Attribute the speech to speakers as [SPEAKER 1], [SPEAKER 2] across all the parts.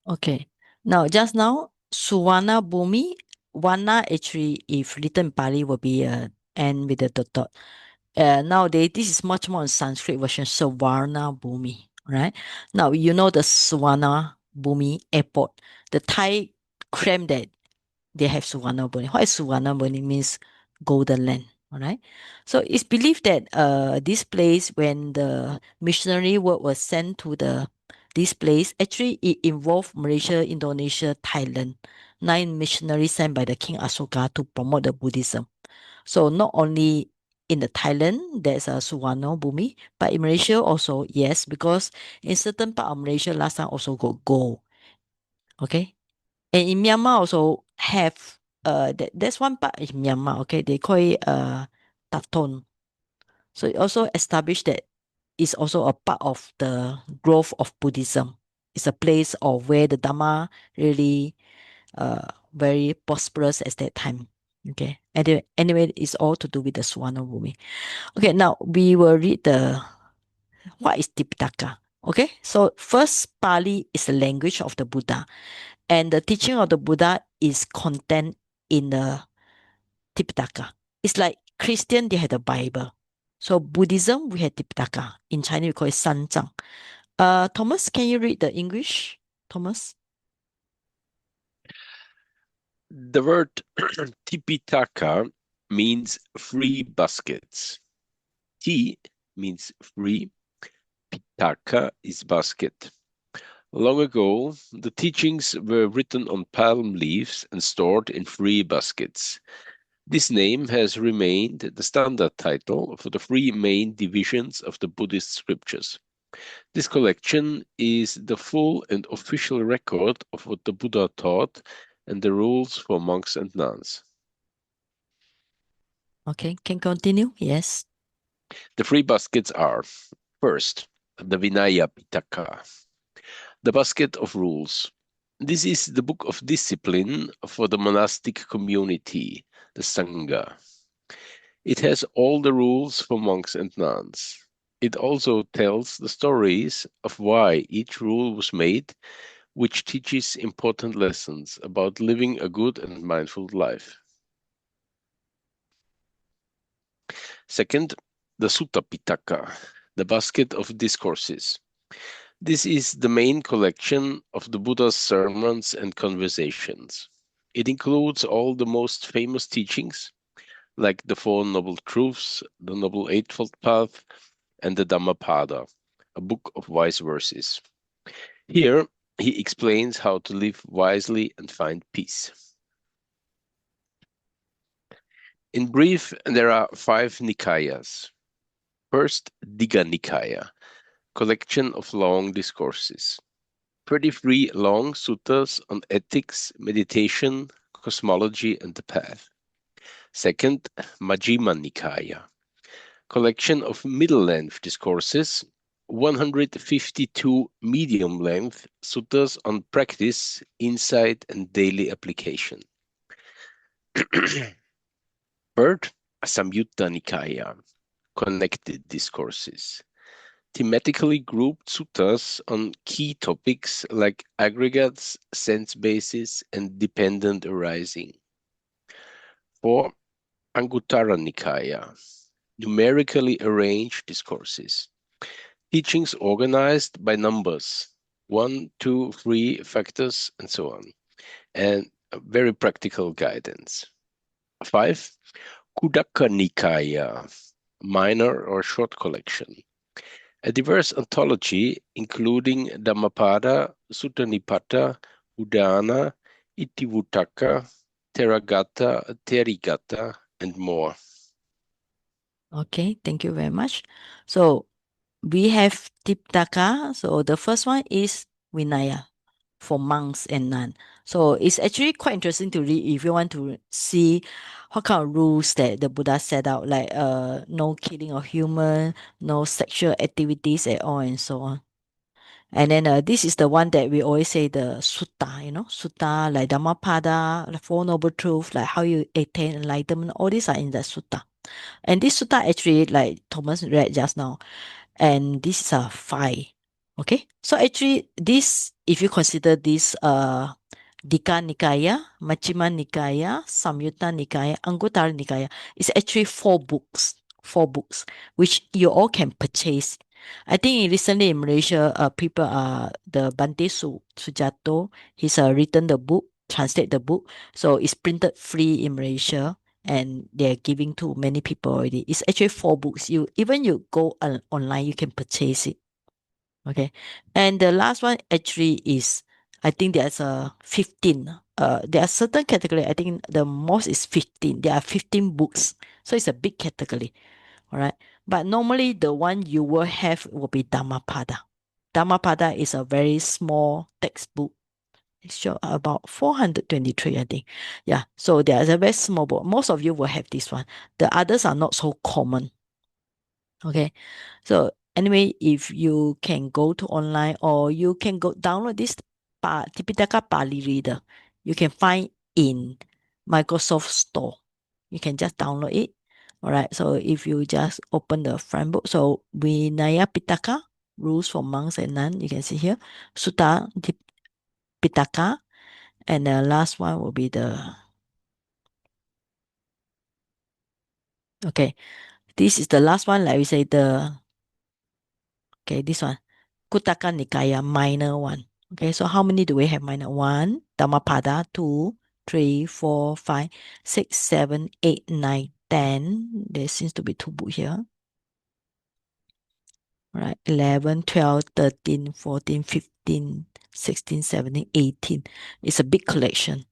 [SPEAKER 1] Okay. Now, just now, Suwana Bhumi, Wana actually, if written in Pali, will be end with the dot. Nowadays, this is much more in Sanskrit version, Savarna Bhumi, right? Now, you know the Suvarna Bhumi airport, the Thai claim that they have Suvarna Bhumi. What is Suvarna Bhumi means golden land, all right? So it's believed that this place, when the missionary work was sent to this place, actually it involved Malaysia, Indonesia, Thailand, 9 missionaries sent by the King Asoka to promote the Buddhism. So not only in the Thailand, there's a Suvarno Bhumi, but in Malaysia also, yes, because in certain part of Malaysia last time also got gold. Okay. And in Myanmar also have that's one part in Myanmar, okay, they call it Taton. So it also established that it's also a part of the growth of Buddhism. It's a place of where the Dharma really very prosperous at that time. Okay. Anyway, it's all to do with the Swana Bhumi. Okay, now we will read the what is Tipitaka. Okay, so first Pali is the language of the Buddha, and the teaching of the Buddha is contained in the Tipitaka. It's like Christian, they had the Bible. So Buddhism, we had Tipitaka. In Chinese, we call it Sanzang. Thomas, can you read the English? Thomas?
[SPEAKER 2] The word tipitaka means free baskets. Ti means free. Pitaka is basket. Long ago, the teachings were written on palm leaves and stored in free baskets. This name has remained the standard title for the three main divisions of the Buddhist scriptures. This collection is the full and official record of what the Buddha taught and the rules for monks and nuns.
[SPEAKER 1] Okay, can continue? Yes.
[SPEAKER 2] The three baskets are: first, the Vinaya Pitaka, the basket of rules. This is the book of discipline for the monastic community, the Sangha. It has all the rules for monks and nuns. It also tells the stories of why each rule was made, which teaches important lessons about living a good and mindful life. Second, the Sutta Pitaka, the basket of discourses. This is the main collection of the Buddha's sermons and conversations. It includes all the most famous teachings, like the Four Noble Truths, the Noble Eightfold Path, and the Dhammapada, a book of wise verses. Here, he explains how to live wisely and find peace. In brief, there are 5 Nikayas. First, Digha Nikaya, collection of long discourses. 33 long suttas on ethics, meditation, cosmology, and the path. Second, Majjhima Nikaya, collection of middle-length discourses, 152 medium-length suttas on practice, insight, and daily application. Third, Samyutta Nikaya, connected discourses, thematically grouped suttas on key topics like aggregates, sense bases, and dependent arising. 4. Anguttara Nikaya, numerically arranged discourses, teachings organized by numbers, 1, 2, 3 factors, and so on, and very practical guidance. 5. Khuddaka Nikaya, minor or short collection, a diverse anthology including Dhammapada, Sutta Nipata, Udana, Itivuttaka, Theragatha, Therigata, and more.
[SPEAKER 1] Okay, thank you very much. So we have Tipitaka. So the first one is Vinaya for monks and nuns. So it's actually quite interesting to read if you want to see what kind of rules that the Buddha set out, like no killing of human, no sexual activities at all, and so on. And then this is the one that we always say the sutta, sutta like Dhammapada, the Four Noble Truths, like how you attain enlightenment, all these are in the sutta. And this sutta actually, like Thomas read just now, and these are 5. Okay, so actually, this if you consider this Dika Nikaya, Majjhima Nikaya, Samyutta Nikaya, Anguttara Nikaya, it's actually four books which you all can purchase. I think recently in Malaysia, people the Bante Sujato, he's written the book, translate the book, so it's printed free in Malaysia. And they're giving to many people already. It's actually four books. You go online, you can purchase it. Okay. And the last one actually is, I think there's a 15. There are certain category. I think the most is 15. There are 15 books. So it's a big category. All right. But normally the one you will have will be Dhammapada. Dhammapada is a very small textbook. It's sure about 423, I think. Yeah. So there's a very small book. Most of you will have this one. The others are not so common. Okay. So anyway, if you can go to online or you can go download this Tipitaka Pali Reader, you can find in Microsoft Store. You can just download it. All right. So if you just open the front book, so Vinaya Pitaka, Rules for Monks and Nuns, you can see here, Sutta Pitaka, and the last one will be the, okay, this is the last one, like we say, okay, this one. Kutaka Nikaya, minor one. Okay, so how many do we have minor? One, Dhammapada, two, three, four, five, six, seven, eight, nine, 10. There seems to be two books here. Right, 11, 12, 13, 14, 15, 16, 17, 18. It's a big collection.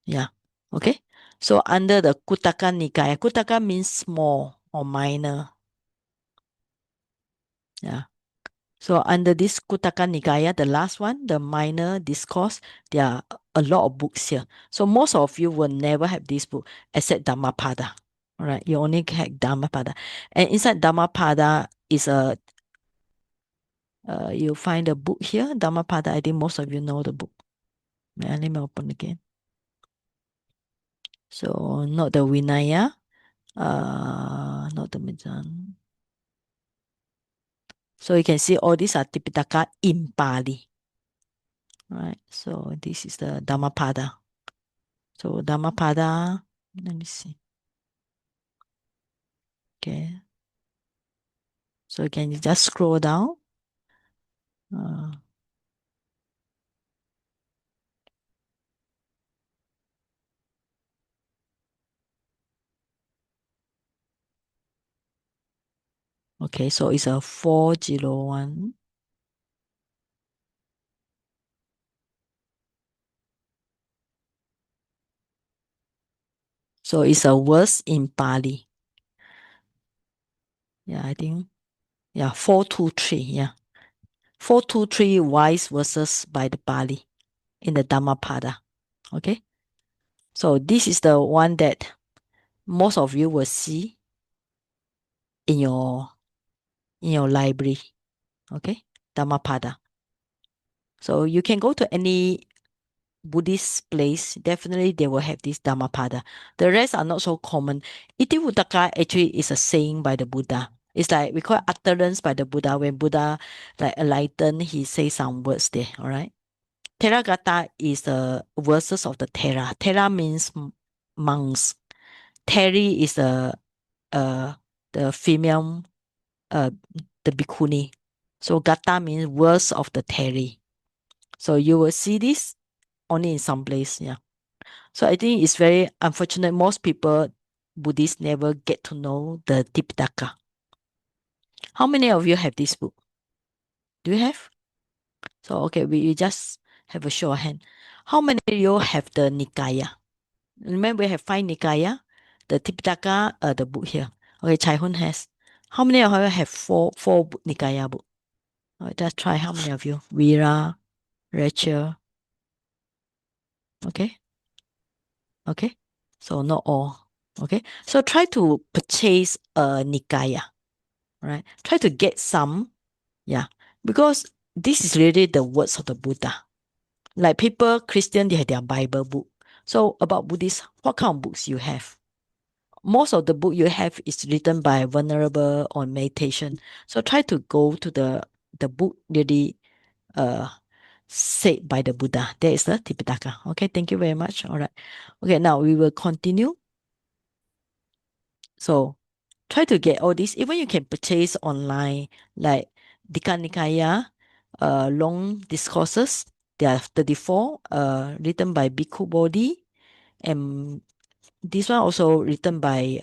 [SPEAKER 1] Yeah. Okay. So under the Kutaka Nikaya, Kutaka means small or minor. Yeah. So under this Kutaka Nikaya, the last one, the minor discourse, there are a lot of books here. So most of you will never have this book except Dhammapada. All right, you only have Dhammapada. And inside Dhammapada is you find a book here, Dhammapada. I think most of you know the book. Let me open again. So not the Vinaya, not the Mijan. So you can see all these are Tipitaka in Pali. Right, so this is the Dhammapada. So Dhammapada, let me see. Okay. So can you just scroll down? Uh, okay, so it's a 401. So it's a verse in Pali. Yeah, I think. Yeah, 423. Yeah. 423 wise verses by the Pali in the Dhammapada. Okay. So this is the one that most of you will see in your library. Okay. Dhammapada. So you can go to any Buddhist place, definitely they will have this Dhammapada. The rest are not so common. Itivuttaka actually is a saying by the Buddha. It's like we call it utterance by the Buddha. When Buddha like enlightened, he says some words there. All right. Theragatha is the verses of the Thera. Thera means monks. Theri is uh the female uh the bhikkhuni. So Gata means verse of the Theri. So you will see this only in some place. Yeah. So I think it's very unfortunate. Most people, Buddhists, never get to know the Tipitaka. How many of you have this book? Do you have? So okay, we just have a show of hand. How many of you have the Nikaya? Remember, we have five Nikaya. The Tipitaka, the book here. Okay, Chai Hun has. How many of you have four Nikaya book? Just try. How many of you? Vera, Rachel. Okay, okay. So not all. Okay, so try to purchase a Nikaya. Right? Try to get some, yeah, because this is really the words of the Buddha. Like people, Christian, they have their Bible book. So about Buddhist, what kind of books you have? Most of the book you have is written by Venerable on meditation. So try to go to the the book really said by the Buddha. That is the Tipitaka. Okay, thank you very much. All right. Okay, now we will continue. So try to get all this. Even you can purchase online, like Dika Nikaya, long discourses. There are 34, written by Bhikkhu Bodhi, and this one also written by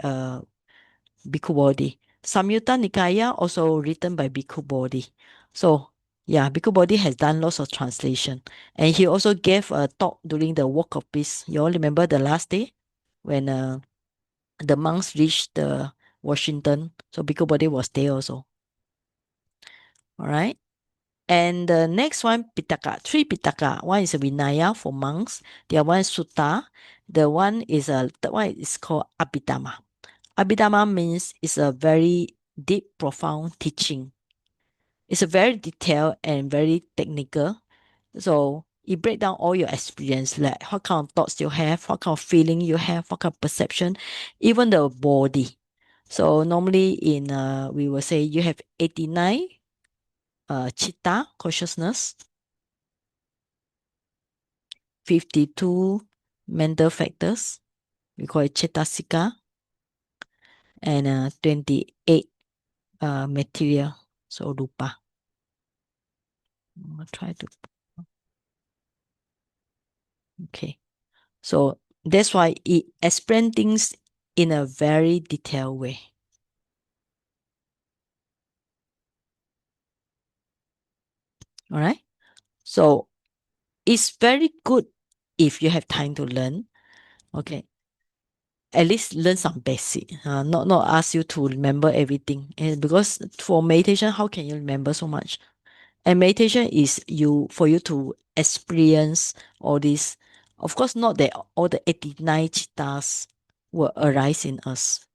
[SPEAKER 1] Bhikkhu Bodhi. Samyutta Nikaya also written by Bhikkhu Bodhi. So yeah, Bhikkhu Bodhi has done lots of translation, and he also gave a talk during the Walk of Peace. You all remember the last day when the monks reached the Washington. So Bhikkhu Bodhi was there also. All right. And the next one, Pitaka, three Pitaka. One is a Vinaya for monks. The other one is Sutta. The one is the one is called Abhidhamma. Abhidhamma means it's a very deep, profound teaching. It's a very detailed and very technical. So it breaks down all your experience, like what kind of thoughts you have, what kind of feeling you have, what kind of perception, even the body. So normally in we will say you have 89 chitta consciousness, 52 mental factors, we call it chittasika, and 28 material, so rupa. I'll try to, okay. So that's why it explains things in a very detailed way. All right. So it's very good if you have time to learn. Okay. At least learn some basic. Not ask you to remember everything. And because for meditation, how can you remember so much? And meditation is for you to experience all this. Of course, not that all the 89 chittas will arise in us.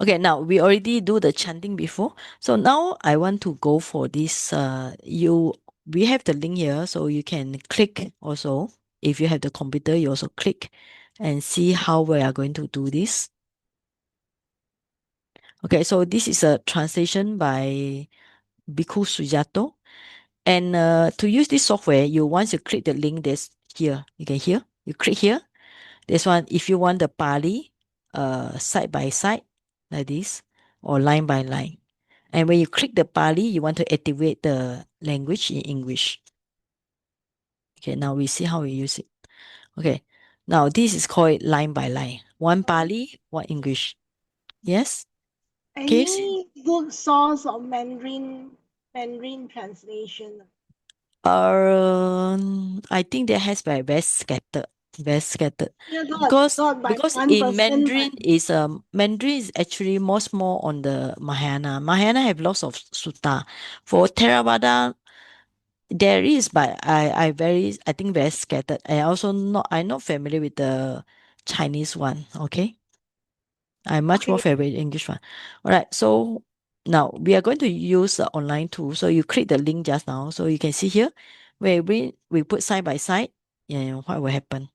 [SPEAKER 1] Okay, now we already do the chanting before. So now I want to go for this. We have the link here, so you can click also. If you have the computer, you also click and see how we are going to do this. Okay, so this is a translation by Bhikkhu Sujato. And to use this software, once you click the link, there's here. You can hear. You click here. This one, if you want the Pali, side by side, like this, or line by line. And when you click the Pali, you want to activate the language in English. Okay, now we see how we use it. Okay, now this is called line by line. One Pali, one English. Yes? Can you see?
[SPEAKER 3] Any good source of Mandarin translation?
[SPEAKER 1] I think that has very scattered, very scattered.
[SPEAKER 3] Yeah,
[SPEAKER 1] Because
[SPEAKER 3] got by
[SPEAKER 1] because
[SPEAKER 3] one
[SPEAKER 1] in
[SPEAKER 3] person, but
[SPEAKER 1] Mandarin is actually most more on the Mahayana. Mahayana have lots of sutta. For Theravada, there is, but I think very scattered. I'm not familiar with the Chinese one. Okay. I'm much more
[SPEAKER 3] okay.
[SPEAKER 1] familiar with English one. All right. So now we are going to use the online tool. So you click the link just now. So you can see here where we put side by side and what will happen.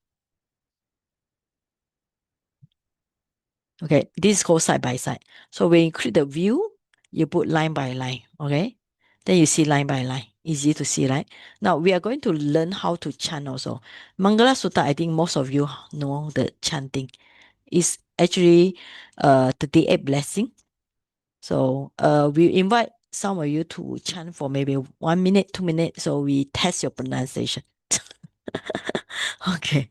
[SPEAKER 1] Okay, this is called side by side. So when you click the view, you put line by line. Okay, then you see line by line. Easy to see, right? Now we are going to learn how to chant also. Mangala Sutta, I think most of you know the chanting. Is actually 38 blessing. So we invite some of you to chant for maybe 1 minute, 2 minutes. So we test your pronunciation. Okay,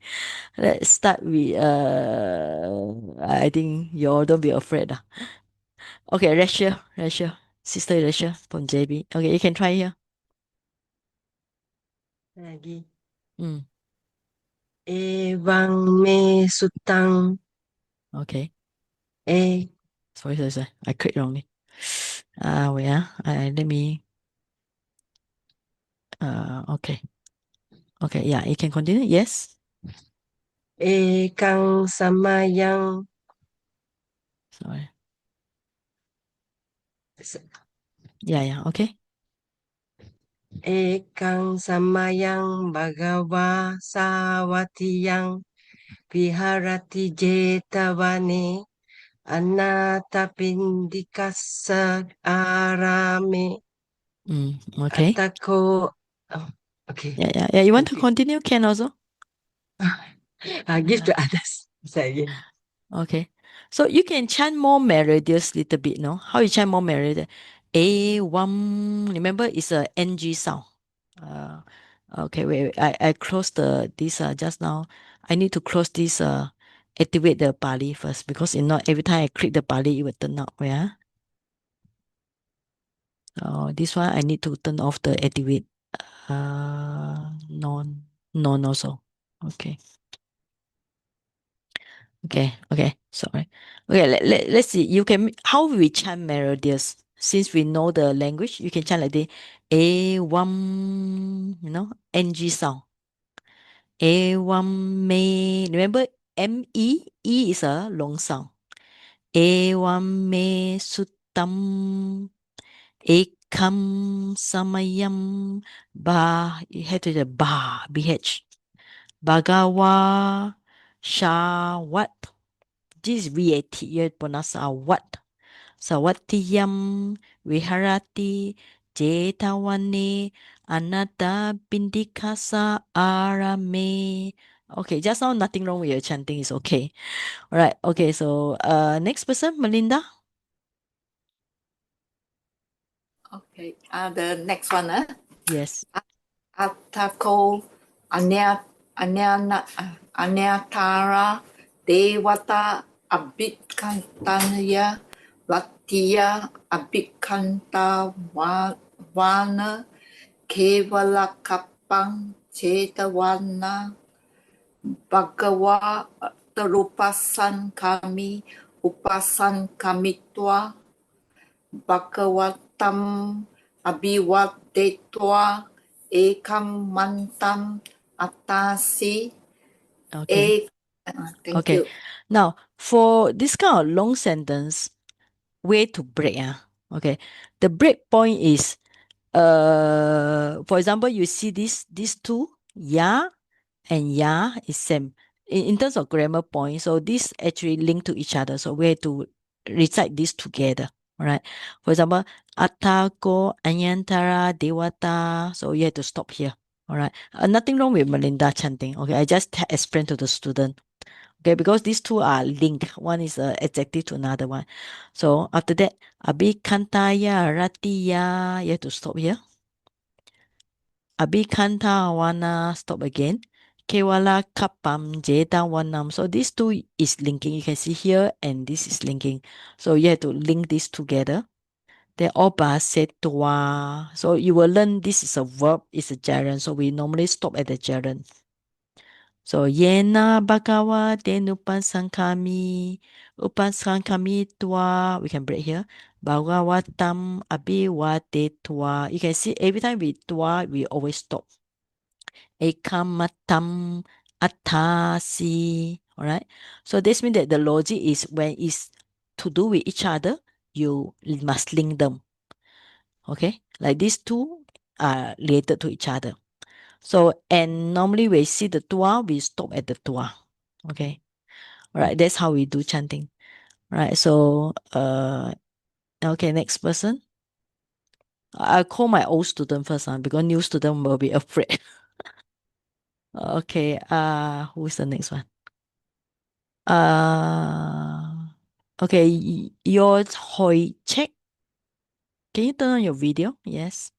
[SPEAKER 1] let's start with I think you all don't be afraid. Okay, Rachel, sister Rachel from JB. Okay, you can try here.
[SPEAKER 4] Lagi.
[SPEAKER 1] Mm,
[SPEAKER 4] Evang me sutang
[SPEAKER 1] okay.
[SPEAKER 4] e
[SPEAKER 1] Sorry. I clicked wrongly. Wait, let me, okay. Okay, yeah, you can continue. Yes.
[SPEAKER 4] kang samayang
[SPEAKER 1] Sorry.
[SPEAKER 4] s-
[SPEAKER 1] Yeah, okay.
[SPEAKER 4] kang samayang bagawa sawatiyang viharati jetavane Anata pindikasa arame.
[SPEAKER 1] Okay.
[SPEAKER 4] Atako. Oh, okay.
[SPEAKER 1] Yeah. You want to
[SPEAKER 4] Okay.
[SPEAKER 1] continue? Can also.
[SPEAKER 4] Give to others. Say again.
[SPEAKER 1] Okay. So you can chant more melodious little bit, no? How you chant more melodious? A one. Remember, it's a NG sound. Uh, okay. Wait. I close this just now. I need to close this activate the Pali first because if not, every time I click the Pali, it will turn out. Yeah. This one I need to turn off the activate. Non also. Okay. Okay. Sorry. Okay, let's see. You can how we chant melodious. Since we know the language, you can chant like this. A one, NG sound. A one me. Remember M-E? E is a long sound. A one me sutam. Ekam samayam ba. You have to the ba. BH. Bhagawa Shawat. This is VAT. You pronounce what. Sawatiyam Viharati Jetawane Anata Bindikasa Arame. Okay, just now nothing wrong with your chanting. Is okay. All right. Okay. So next person, Melinda.
[SPEAKER 5] Okay. The next one.
[SPEAKER 1] Yes.
[SPEAKER 5] Atako Anyatara Devata Abhikantanya Vattiya Abhikanta Vana Kevala Kapang Chetavana Bhagawa Tarupasan Kami Upasan Kamitwa Bhagavatam Abhivatetva Ekam Mantam Atasi
[SPEAKER 1] Okay.
[SPEAKER 5] Ek. Thank
[SPEAKER 1] Okay.
[SPEAKER 5] you.
[SPEAKER 1] Now, for this kind of long sentence, way to break. Okay. The break point is, for example, you see these two, yeah and yeah is same. In terms of grammar point, so this actually link to each other. So we have to recite this together. All right. For example, Atako, Anyantara, Dewata. So you have to stop here. All right. Nothing wrong with Melinda chanting. Okay. I just explain to the student. Okay, because these two are linked. One is a adjective to another one. So after that, Abhikantaya Ratiya. You have to stop here. Abhikanta Wana, stop again. Kewala Kapam Jeta Wanam. So these two is linking. You can see here and this is linking. So you have to link these together. Then Oba Setwa. So you will learn this is a verb, it's a gerund. So we normally stop at the gerund. So Yena Bhagawa Denupan Sankami Upan Sankami Tua. We can break here. Bhagavatam Abhiwate Tua. You can see every time we Tua, we always stop. Ekamatam Atasi. Alright. So this means that the logic is when it's to do with each other, you must link them. Okay. Like these two are related to each other. So, and normally we see the tua, we stop at the tua. Okay. All right. That's how we do chanting. All right. So, okay. Next person. I'll call my old student first, because new student will be afraid. Okay. Who's the next one? Okay. Your Hoi check. Can you turn on your video? Yes.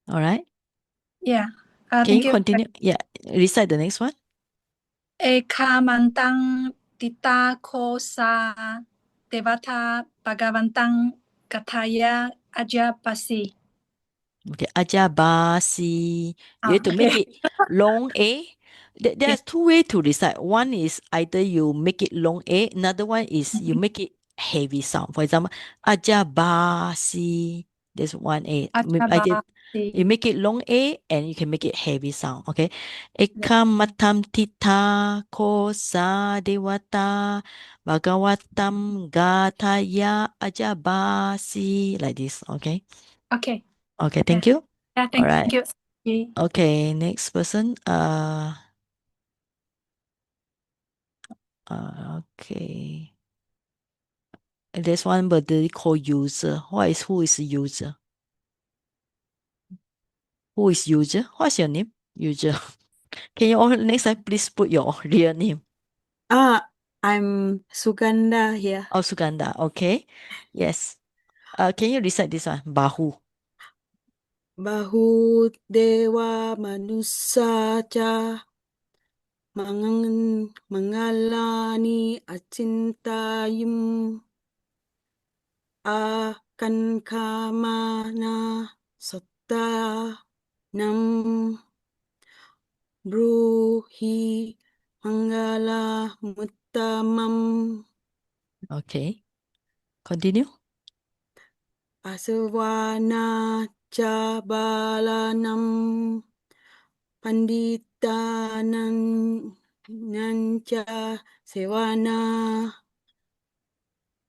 [SPEAKER 1] All right.
[SPEAKER 6] Yeah.
[SPEAKER 1] Can
[SPEAKER 6] Thank
[SPEAKER 1] you
[SPEAKER 6] you.
[SPEAKER 1] continue? Yeah. Recite the next one.
[SPEAKER 6] Ekamantang tita kosa devata bhagavantang kataya ajapasi.
[SPEAKER 1] Okay, ajabasi. You have to make
[SPEAKER 6] Okay.
[SPEAKER 1] it long A. There's two ways to recite. One is either you make it long A, another one is you make it heavy sound. For example, ajabasi. There's one A. I did. You
[SPEAKER 6] Ajabasi.
[SPEAKER 1] make it long A and you can make it heavy sound. Okay.
[SPEAKER 6] Yeah.
[SPEAKER 1] Ekamatam tita kosa dewata bhagavatam gataya ajabasi. Like this. Okay.
[SPEAKER 6] Okay.
[SPEAKER 1] Okay,
[SPEAKER 6] Yeah.
[SPEAKER 1] thank you.
[SPEAKER 6] Yeah.
[SPEAKER 1] All
[SPEAKER 6] Thank
[SPEAKER 1] right.
[SPEAKER 6] you. Okay.
[SPEAKER 1] Okay, next person. Okay. And there's one word they call user. Who is user? Who is user? What's your name? User. Can you all next time please put your real name?
[SPEAKER 7] I'm Suganda here.
[SPEAKER 1] Oh, Suganda. Okay. Yes. Can you recite this one? Bahu.
[SPEAKER 7] Bahu dewa manusa cha mengalani acintayum akan kamana sota nam bruhi manggala muttamam
[SPEAKER 1] Okay. Continue.
[SPEAKER 7] aswana cha balanam panditanam nancha sewana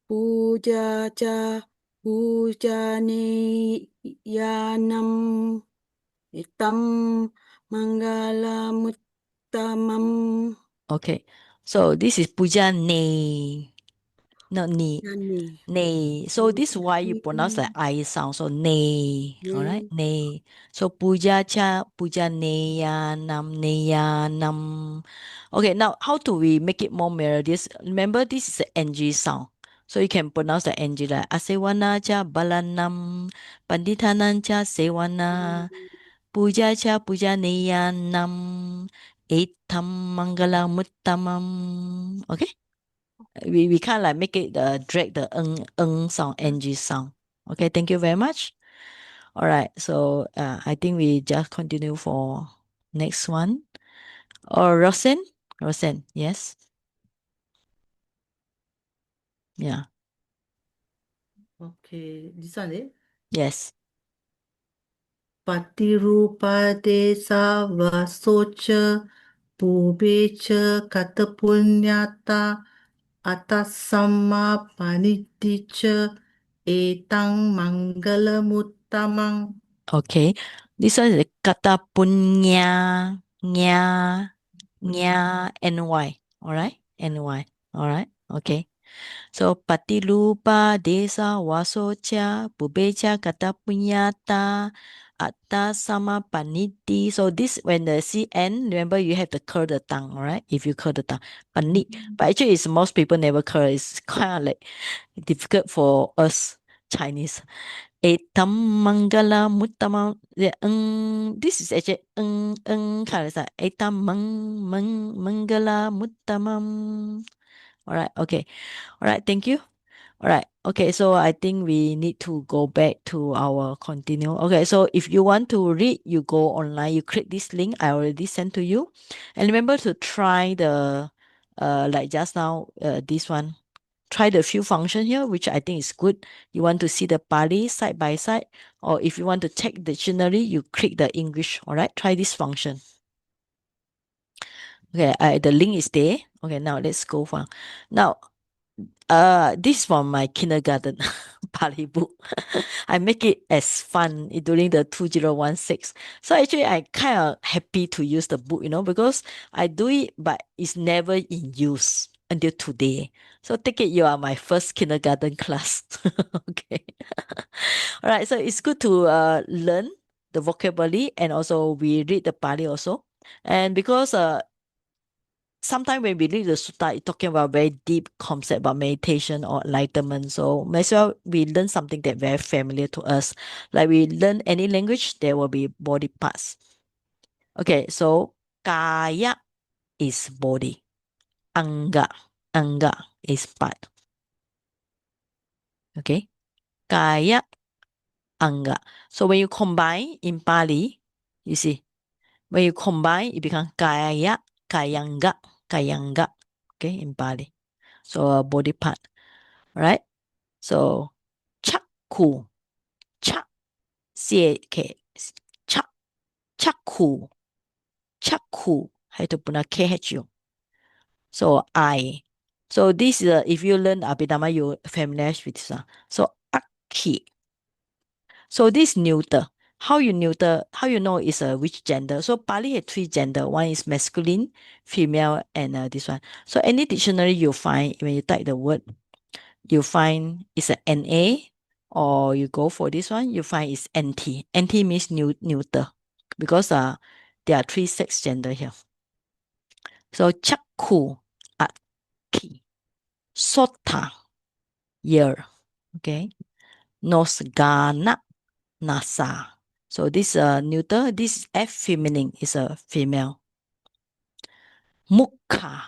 [SPEAKER 7] puja cha pujani yanam itam manggala muttamam
[SPEAKER 1] Okay. So this is puja ne. Not ni.
[SPEAKER 7] nani
[SPEAKER 1] Ne. So this is why you pronounce the I sound. So ne. Alright? Ne. So puja cha, puja neyanam, neyanam. Okay, now how do we make it more melodious? Remember, this is the NG sound. So you can pronounce the NG like asewana cha balanam, panditanan cha sewana, puja cha puja neyanam, etam mangala muttamam. Okay? We can't like make it drag the sound, ng sound. Okay, thank you very much. All right, so I think we just continue for next one. Or Rosen, yes, yeah,
[SPEAKER 4] Okay, this one
[SPEAKER 1] yes.
[SPEAKER 4] Patirupadesa vasocha pubecha katapunyata atasama paniticha etang mangalamutamang.
[SPEAKER 1] Okay, this one is kata punya, nya, nya, ny. All right, ny. All right, okay. So patilupa desa wasocha bubecha kata punyata atta sama paniti. So this when the CN, remember you have to curl the tongue, all right? If you curl the tongue. Panit. But actually it's most people never curl. It's kind of like difficult for us Chinese. Etam mangala muttamam. This is actually kind of like etam mangala muttamam. All right, okay. All right, thank you. All right. Okay, so I think we need to go back to our continue. Okay, so if you want to read, you go online, you click this link I already sent to you. And remember to try the like just now, this one. Try the few function here, which I think is good. You want to see the Pali side by side, or if you want to check dictionary, you click the English. All right, try this function. Okay, the link is there. Okay, now let's go for now. This is from my kindergarten Pali book. I make it as fun during the 2016. So actually, I kind of happy to use the book, because I do it, but it's never in use until today. So take it you are my first kindergarten class. Okay. All right. So it's good to learn the vocabulary, and also we read the Pali also. And because sometimes when we read the sutta, it's talking about very deep concept about meditation or enlightenment. So may as well we learn something that very familiar to us. Like we learn any language, there will be body parts. Okay, so kaya is body. Anga is part. Okay, kaya, anga. So when you combine in Pali, you see, when you combine, it becomes kaya, kayanga. Okay, in Pali. So a body part. Right? So chaku, cha, cha, chaku, have to put a KHU. So I. So this is if you learn Abhidhamma, you familiar with this. So aki. So this neuter. How you neuter? How you know is which gender? So Pali had 3 gender. One is masculine, female, and this one. So any dictionary you find when you type the word, you find it's a NA, or you go for this one, you find it's NT. NT means neuter, because there are 3 sex gender here. So chakku, aki, sota, ear, okay, nosgana, nasa. So this neuter, this F feminine is a female. Mukha,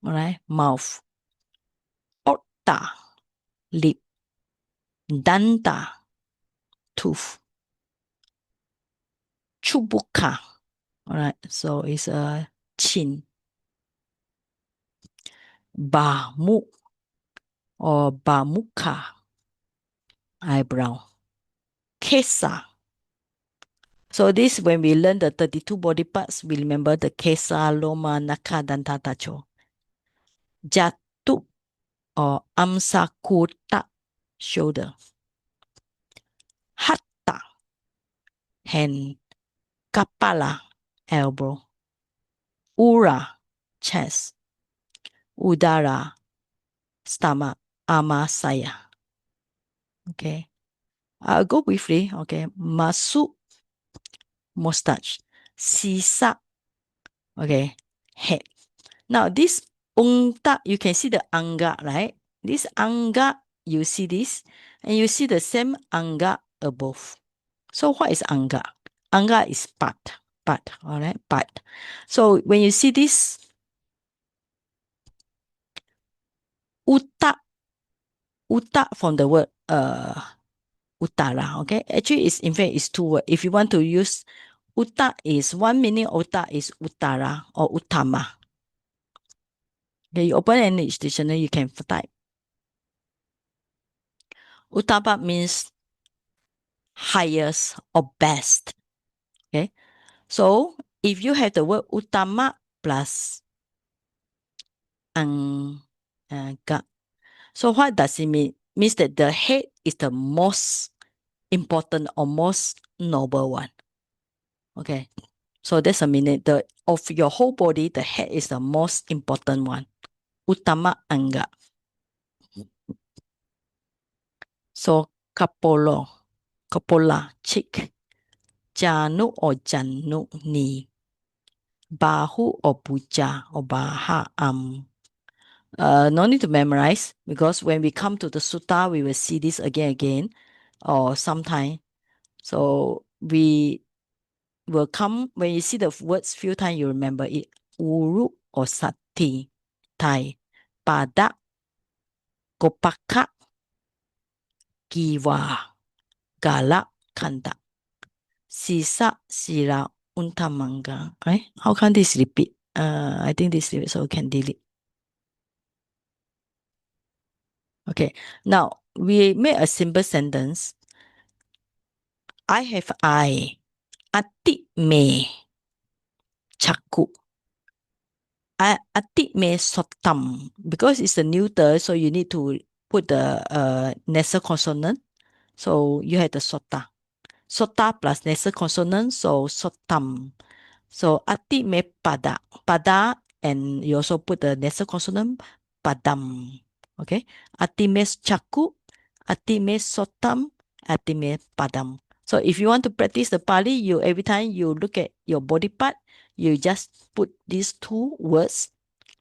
[SPEAKER 1] all right, mouth. Otta, lip. Danta, tooth. Chubuka, all right, so it's a chin. Bamu or bamuka, eyebrow. Kesa. So this, when we learn the 32 body parts, we remember the kesa, loma, naka, danta, tacho. Jatu or amsakuta, shoulder. Hatta, hand. Kapala, elbow. Ura, chest. Udara, stomach. Amasaya. Okay. I'll go briefly. Okay. Masu, mustache. Sisa, okay, head. Now this unta, you can see the anga, right? This anga, you see this, and you see the same anga above. So what is anga? Anga is part, all right, part. So when you see this, uta from the word utara, okay? Actually, it's in fact it's 2 words. If you want to use uta, is one meaning. Uta is utara or utama. Okay, you open any dictionary, you can type. Utama means highest or best. Okay, so if you have the word utama plus ga, so what does it mean? Means that the head is the most important or most noble one. Okay, so that's a meaning. The of your whole body, the head is the most important one. Utama anga. So kapolo, kapola, cheek. Janu or janu, knee. Bahu or puja or baha, no need to memorize, because when we come to the sutta, we will see this again, or sometime. So we will come, when you see the words few times, you remember it. Uru or sati, Thai. Pada, kopaka, giwa, gala, kanda. Sisa, sira, untamanga. Right? How can this repeat? I think this repeat, so we can delete. Okay, now we make a simple sentence. I have eye. Ati me chaku. Ati me sotam. Because it's a neuter, so you need to put the nasal consonant. So you have the sota. Sota plus nasal consonant, so sotam. So ati me pada. Pada, and you also put the nasal consonant, padam. Okay. Ati me chaku. Ati me sotam. Ati me padam. So if you want to practice the Pali, you every time you look at your body part, you just put these 2 words.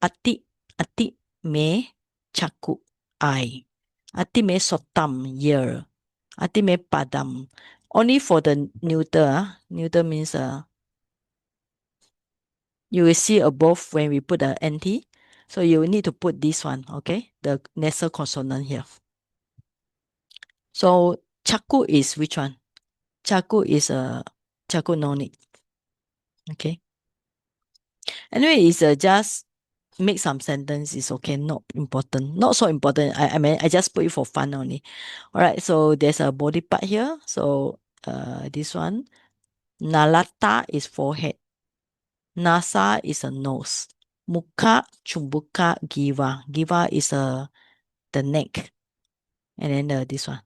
[SPEAKER 1] Ati me chaku, eye. Ati me sotam, ear. Ati me padam. Only for the neuter. Neuter means you will see above when we put the NT. So you will need to put this one, okay? The nasal consonant here. So chaku is which one? Chaku is chaku no need. Okay. Anyway, it's just make some sentence is okay, not important. Not so important. I mean, I just put it for fun only. All right, so there's a body part here. So this one. Nalata is forehead. Nasa is a nose. Muka, chumbuka, giva. Giva is the neck. and then this one.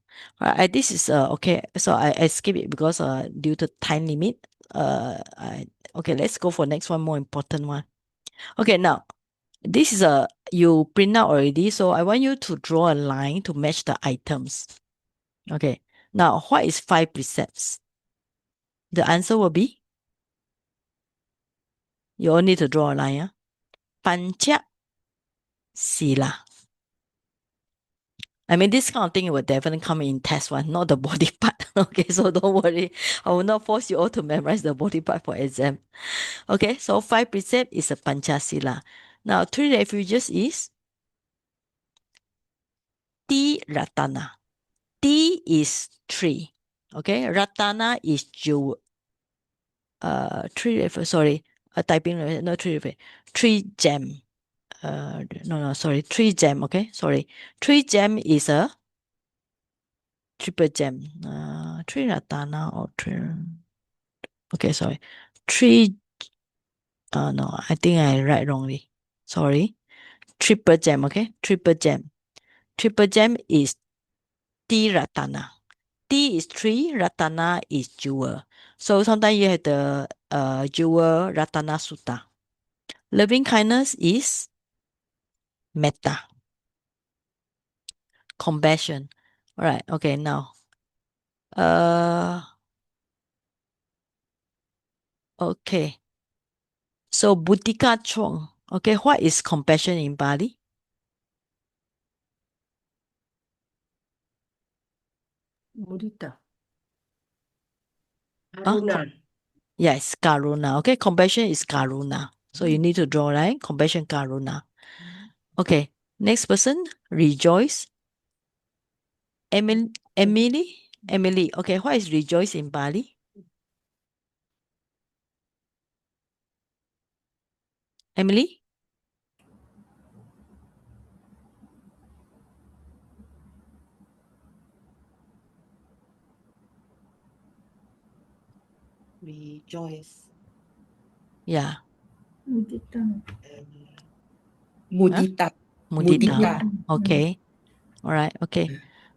[SPEAKER 1] This is okay. So I skip it because due to time limit. Okay, let's go for next one, more important one. Okay, now this is you print out already. So I want you to draw a line to match the items. Okay, now what is 5 precepts? The answer will be, you only need to draw a line. Yeah? Pancha Sila. I mean, this kind of thing will definitely come in test one, not the body part. Okay, so don't worry. I will not force you all to memorize the body part for exam. Okay, so 5 precept is a Panchasila. Now, 3 refuges is Ti Ratana. Ti is 3. Okay, Ratana is jewel. 3 typing, no 3 gem. No, sorry, 3 gem. Okay, sorry. 3 gem is a triple gem. 3 Ratana or 3. Okay, sorry. 3. No, I think I write wrongly. Sorry. Triple gem. Okay, triple gem. Triple gem is T Ratana. T is 3, Ratana is jewel. So sometimes you have the jewel Ratana Sutta. Loving kindness is metta. Compassion. All right. Okay. Now, okay. So Buddhika Chong. Okay. What is compassion in Bali?
[SPEAKER 4] Mudita.
[SPEAKER 1] Huh?
[SPEAKER 4] Karuna.
[SPEAKER 1] Yes, Karuna. Okay. Compassion is Karuna. So you need to draw, right? Compassion, Karuna. Okay. Next person, rejoice. Emily. Okay. What is rejoice in Bali? Emily?
[SPEAKER 5] Rejoice.
[SPEAKER 1] Yeah.
[SPEAKER 6] Mudita.
[SPEAKER 5] Mudita.
[SPEAKER 1] Mudita. Okay. All right. Okay.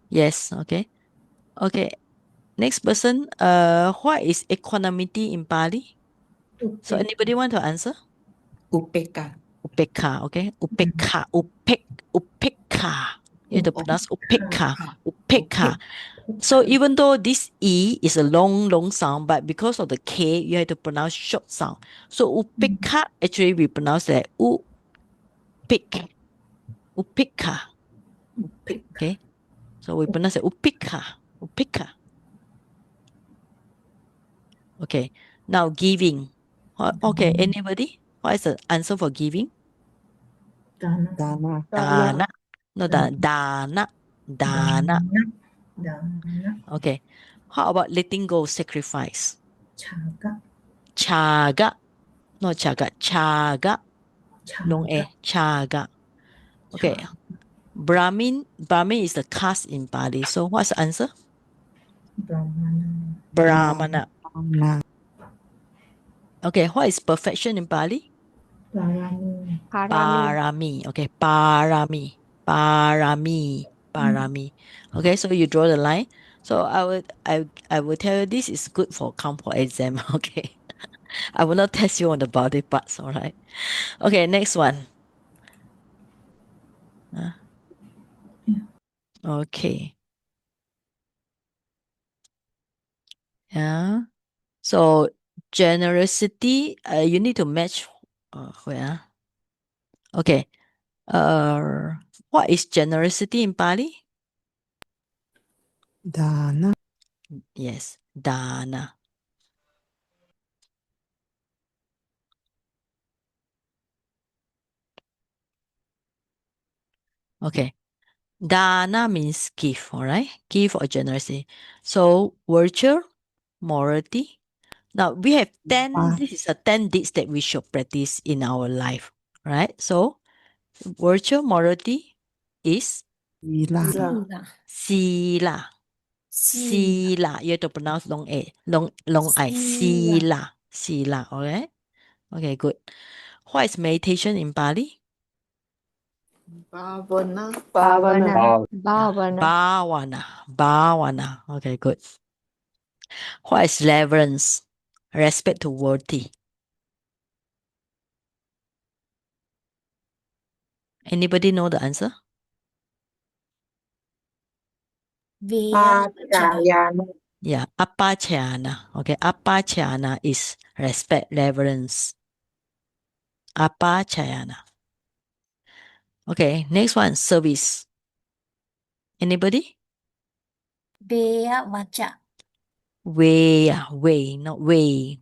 [SPEAKER 1] Yes. Okay. Okay. Next person. What is equanimity in Bali? So anybody want to answer?
[SPEAKER 5] Upeka.
[SPEAKER 1] Upekha. Okay. Upekha. Upekha. You have to pronounce upekha. Upekha. So even though this E is a long sound, but because of the K, you have to pronounce short sound. So upekha, actually we pronounce that upek. Upekha. Okay. So we pronounce it upekha. Upekha. Okay. Now giving. Okay. Anybody? What is the answer for giving?
[SPEAKER 6] Dana.
[SPEAKER 5] Dana.
[SPEAKER 1] Dana. No, dana. Dana.
[SPEAKER 6] Dana.
[SPEAKER 1] Okay. How about letting go, sacrifice?
[SPEAKER 6] Chaga.
[SPEAKER 1] Chaga. No chaga. Chaga. Long
[SPEAKER 6] Chaga.
[SPEAKER 1] Chaga. Okay. Brahmin is the caste in Pali. So what's the answer?
[SPEAKER 6] Brahmana.
[SPEAKER 1] Brahmana.
[SPEAKER 5] Brahmana.
[SPEAKER 1] Okay. What is perfection in Pali?
[SPEAKER 6] Parami.
[SPEAKER 1] Parami. Okay. Parami. Parami. Okay. So you draw the line. So I will tell you this is good for compo exam. Okay. I will not test you on the body parts. All right. Okay. Next one. Okay. Yeah. So generosity, you need to match. Where? Okay. What is generosity in Pali?
[SPEAKER 5] Dana.
[SPEAKER 1] Yes, dana. Okay. Dana means give, all right? Give or generosity. So virtue, morality. Now we have 10, this is a 10 deeds that we should practice in our life, right? So virtue, morality is
[SPEAKER 5] Sila.
[SPEAKER 1] sila. Sila. You have to pronounce long A, long I.
[SPEAKER 6] Sila.
[SPEAKER 1] Sila. Okay. Okay, good. What is meditation in Bali?
[SPEAKER 5] Bhavana.
[SPEAKER 6] Bhavana.
[SPEAKER 1] Bhavana. Okay, good. What is reverence? Respect to worthy. Anybody know the answer?
[SPEAKER 6] Pachayana.
[SPEAKER 1] Yeah, apachayana. Okay, apachayana is respect, reverence. Apachayana. Okay, next one, service. Anybody?
[SPEAKER 6] Veya vacha.
[SPEAKER 1] Way, not way.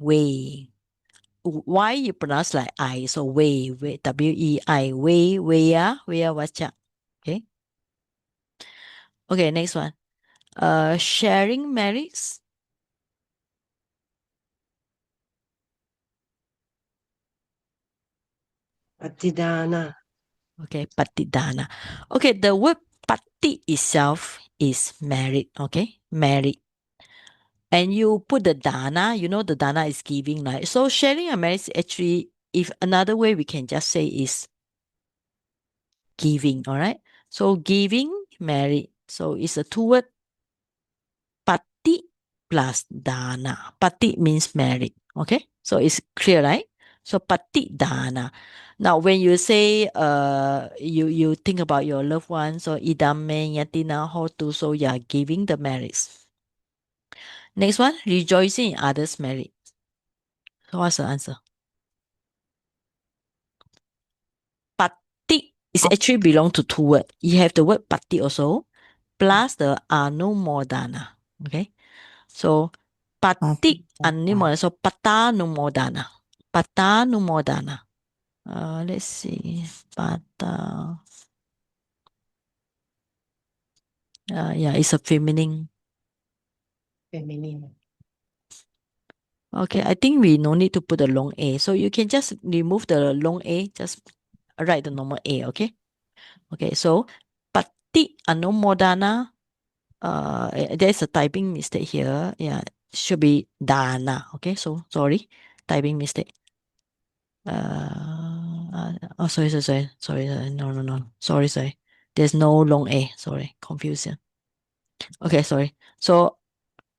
[SPEAKER 1] Why you pronounce like I? So way, W-E-I, way, wacha. Okay. Okay, next one. Sharing merits.
[SPEAKER 8] Patidana.
[SPEAKER 1] Okay, patidana. Okay, the word pati itself is merit. Okay, merit. And you put the dana, you know the dana is giving, right? So sharing a merit is actually, if another way we can just say is giving, all right? So giving merit. So it's a two word pati plus dana. Pati means merit. Okay. So it's clear, right? So pati dana. Now when you say you think about your loved ones, so idame yatina hotu, so you are giving the merits. Next one, rejoicing in others' merit. So what's the answer? Pati is actually belong to two words. You have the word pati also, plus the anumodana. Okay. So pati anumodana. So patanumodana. Patanumodana. Let's see. Pata. Yeah, it's a feminine.
[SPEAKER 5] Feminine.
[SPEAKER 1] Okay, I think we no need to put a long A. So you can just remove the long A, just write the normal A, okay? Okay, so pati anumodana. There's a typing mistake here. Yeah, should be dana. Okay, so sorry, typing mistake. Sorry. No. Sorry. There's no long A. Sorry, confusion. Okay, sorry. So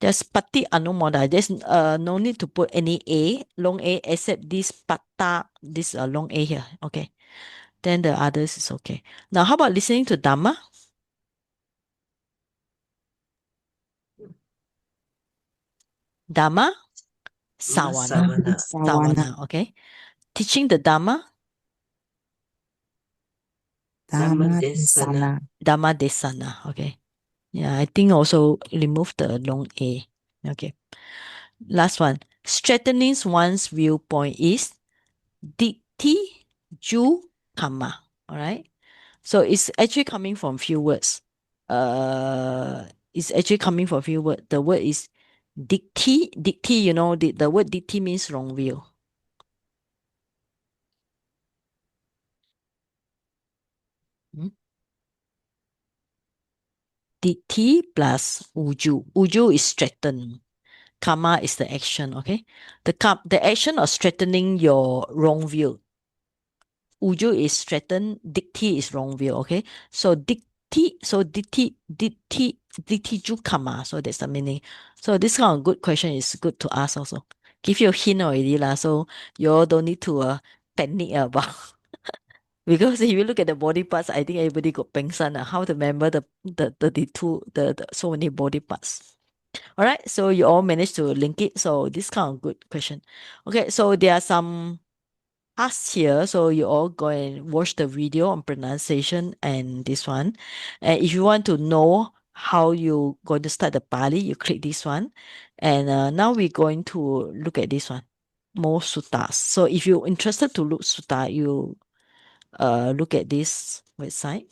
[SPEAKER 1] just pati anumoda. There's no need to put any A, long A, except this pata, this long A here. Okay. Then the others is okay. Now, how about listening to Dhamma? Dhamma, sawana. Sawana, okay. Teaching the Dhamma,
[SPEAKER 8] Dhamma desana.
[SPEAKER 1] Dhamma desana, okay. Yeah, I think also remove the long A. Okay. Last one. Strengthening one's viewpoint is dikti ju kama. All right. So it's actually coming from few words. It's actually coming from few words. The word is dikti. Dikti, you know, the word dikti means wrong view. Hmm? Dikti plus uju. Uju is straighten. Karma is the action, okay? The action of straightening your wrong view. Uju is straighten, dikti is wrong view, okay? So dikti ju karma. So that's the meaning. So this kind of good question is good to ask also. Give you a hint already lah. So you all don't need to panic about. Because if you look at the body parts, I think everybody got pengsan. How to remember the 32, the so many body parts. All right, so you all managed to link it. So this kind of good question. Okay, so there are some tasks here. So you all go and watch the video on pronunciation and this one. And if you want to know how you going to start the Pali, you click this one. And now we're going to look at this one, more suttas. So if you're interested to look sutta, you look at this website,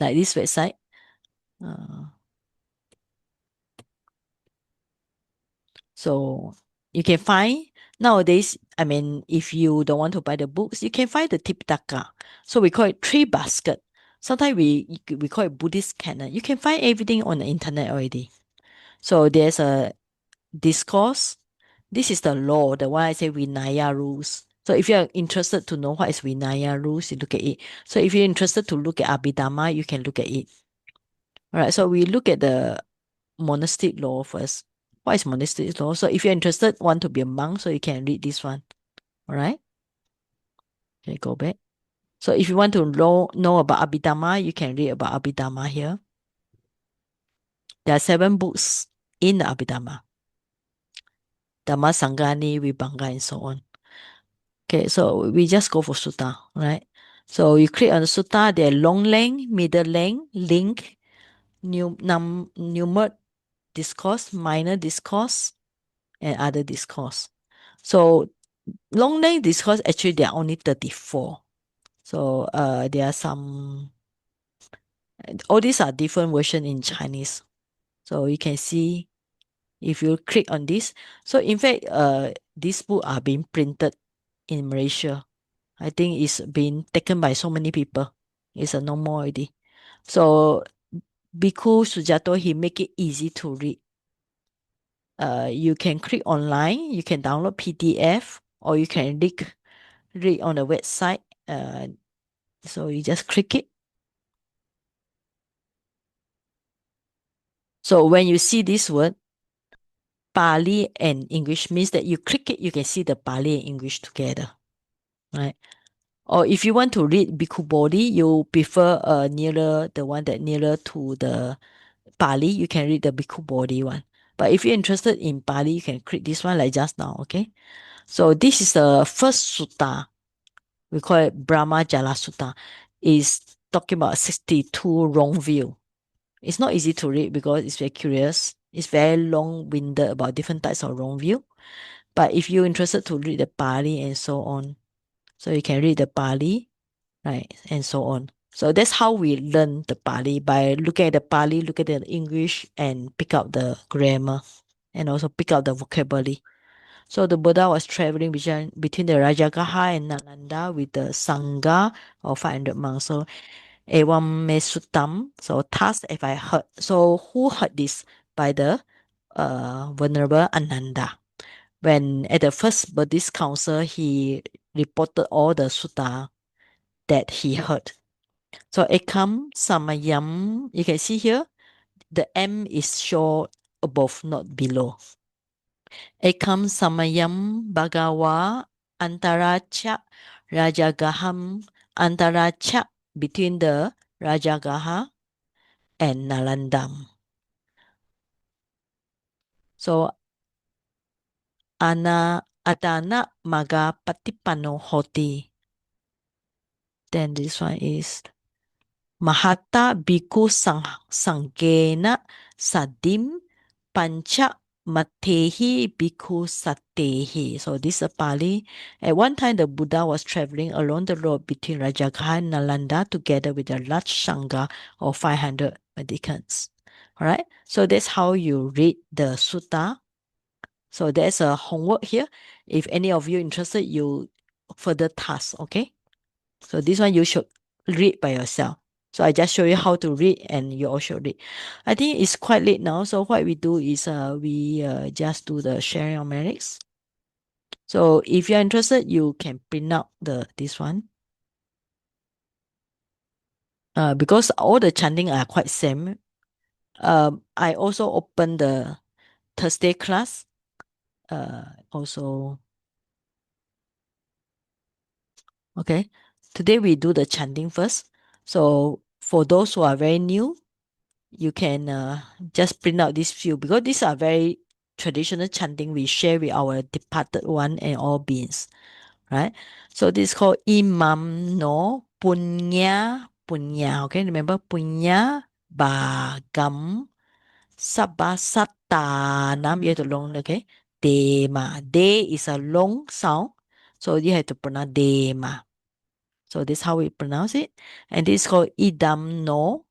[SPEAKER 1] like this website. So you can find nowadays, I mean, if you don't want to buy the books, you can find the Tipitaka. So we call it tree basket. Sometimes we call it Buddhist canon. You can find everything on the internet already. So there's a discourse. This is the law, the one I say Vinaya rules. So if you're interested to know what is Vinaya rules, you look at it. So if you're interested to look at Abhidhamma, you can look at it. All right. So we look at the monastic law first. What is monastic law? So if you're interested, want to be a monk, so you can read this one. All right. Okay, go back. So if you want to know about Abhidhamma, you can read about Abhidhamma here. There are 7 books in the Abhidhamma. Dhamma, Sangani, Vibhanga, and so on. Okay, so we just go for sutta, right? So you click on the sutta, there are long length, middle length, link, numer discourse, minor discourse, and other discourse. So long length discourse, actually there are only 34. So there are some, all these are different version in Chinese. So you can see if you click on this. So in fact, these books are being printed in Malaysia. I think it's been taken by so many people. It's no more already. So Bhikkhu Sujato, he make it easy to read. You can click online, you can download PDF, or you can read on the website. So you just click it. So when you see this word, Pali and English, means that you click it, you can see the Pali and English together, right? Or if you want to read Bhikkhu Bodhi, you prefer nearer the one that nearer to the Pali, you can read the Bhikkhu Bodhi one. But if you're interested in Pali, you can click this one like just now, okay? So this is the first sutta. We call it Brahma Jala Sutta. Is talking about 62 wrong view. It's not easy to read because it's very curious. It's very long-winded about different types of wrong view. But if you're interested to read the Pali and so on, so you can read the Pali, right, and so on. So that's how we learn the Pali, by looking at the Pali, look at the English, and pick up the grammar, and also pick up the vocabulary. So the Buddha was traveling between the Rajagaha and Nalanda with the Sangha of 500 monks. So Evam Me Suttam. So thus have I heard. So who heard this? By the Venerable Ananda. When at the first Buddhist council, he reported all the sutta that he heard. So Ekam Samayam, you can see here, the M is shown above, not below. Ekam Samayam Bhagawa Antaracha Rajagaham Antaracha, between the Rajagaha and Nalandam. So Adana Maga Patipano Hoti. Then this one is Mahata Bhikkhu Sangena Sadim Pancha Matehi Bhikkhu Satehi. So this is a Pali. At one time, the Buddha was traveling along the road between Rajagaha and Nalanda together with a large Sangha of 500 mendicants. All right. So that's how you read the sutta. So there's a homework here. If any of you interested, you further task. Okay. So this one you should read by yourself. So I just show you how to read, and you also read. I think it's quite late now. So what we do is we just do the sharing of merits. So if you're interested, you can print out this one. Because all the chanting are quite same. I also open the Thursday class. Also, okay. Today we do the chanting first. So for those who are very new, you can just print out this few, because these are very traditional chanting we share with our departed one and all beings, right? So this is called Imam No Punya Punya. Okay, remember Punya Bagam Sabasatanam. You have to long, okay? Dema. De is a long sound, so you have to pronounce Dema. So this is how we pronounce it. And this is called Idam No.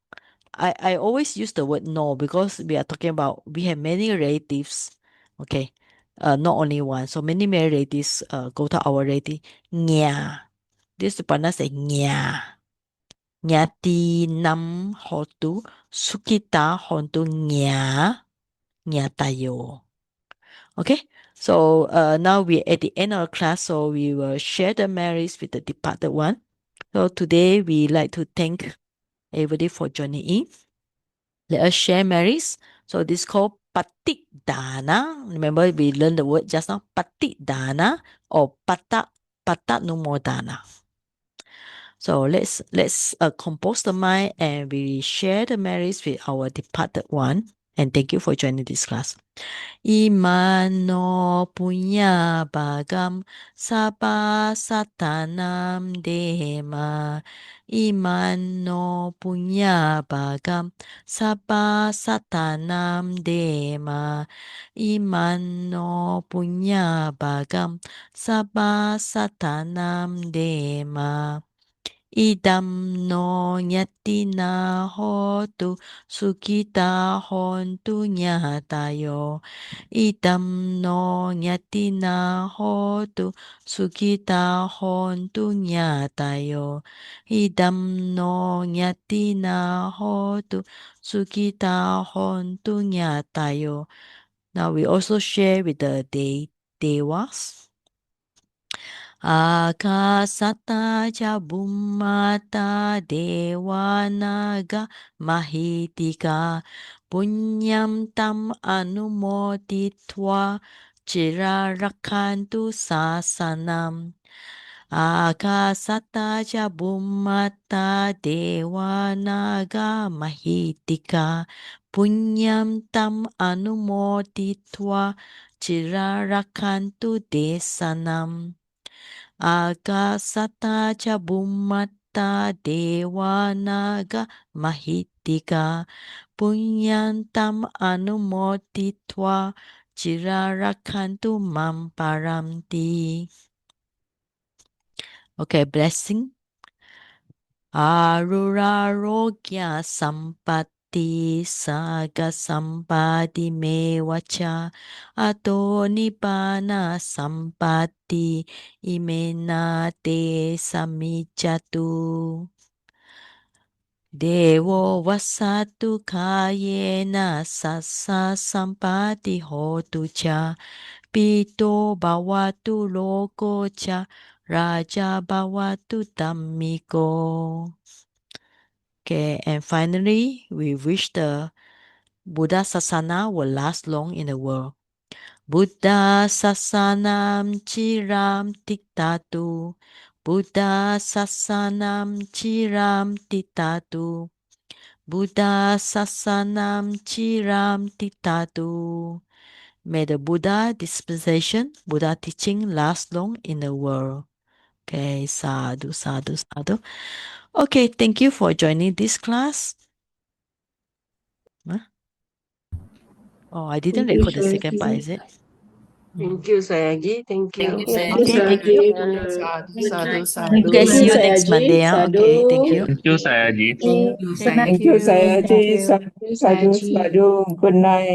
[SPEAKER 1] I always use the word no because we are talking about, we have many relatives, okay, not only one. So many relatives go to our relative. Nya. This is pronounced as nya. Nyati nam hotu sukita hontu nya tayo. Okay, So now we're at the end of the class, so we will share the memories with the departed one. So today we like to thank everybody for joining in. Let us share memories. So this is called Patik Dana. Remember we learned the word just now, Patik Dana or Patat Numodana. So let's compose the mind and we share the memories with our departed one. And thank you for joining this class. Imano punya bagam sapa satanam dema. Imano punya bagam sapa satanam dema. Imano punya bagam sapa satanam dema. Idam no nyatina hotu sukita hontu nyatayo. Idam no nyatina hotu sukita hontu nyatayo. Idam no nyatina hotu sukita hontu nyatayo. Now we also share with the Dewas. Akasata Jabumata Devanaga Mahitika Punyam Tam Anumoditwa Chirarakantu Sasanam Akasata Jabumata Devanaga Mahitika Punyam Tam Anumoditwa Chirarakantu Desanam Agasata Jabumata Devanaga Mahitika Punyantam Anumoditwa Chirarakantu Mamparamti. Okay, blessing. Arurarogya Sampati Saga Sampati Mewacha Ato Nibbana Sampati Imena Te Samijatu Devo Vasatu Kayena Sassa Sampati Hotu Cha Pito Bhavatu Loko Cha Raja Bhavatu Dhammiko. Okay, and finally, we wish the Buddha Sasana will last long in the world. Buddha Sasanam Chiram Tiktatu. Buddha Sasanam Chiram Tiktatu. Buddha Sasanam Chiram Tiktatu. May the Buddha dispensation, Buddha teaching last long in the world. Okay, sadhu, sadhu, sadhu. Okay, thank you for joining this class. Huh? Oh, I didn't
[SPEAKER 8] Thank you,
[SPEAKER 1] record the second part,
[SPEAKER 8] Sayagi.
[SPEAKER 1] is it?
[SPEAKER 8] Thank you, Sayagi. Thank you.
[SPEAKER 1] Okay, thank you.
[SPEAKER 5] Sadhu,
[SPEAKER 1] Okay, see you next
[SPEAKER 5] sadhu.
[SPEAKER 1] Monday. Okay, thank you.
[SPEAKER 9] Thank you, Sayaji.
[SPEAKER 1] Thank
[SPEAKER 8] Thank you,
[SPEAKER 1] you.
[SPEAKER 8] Sayagi. Sadhu, sadhu, sadhu. Good night.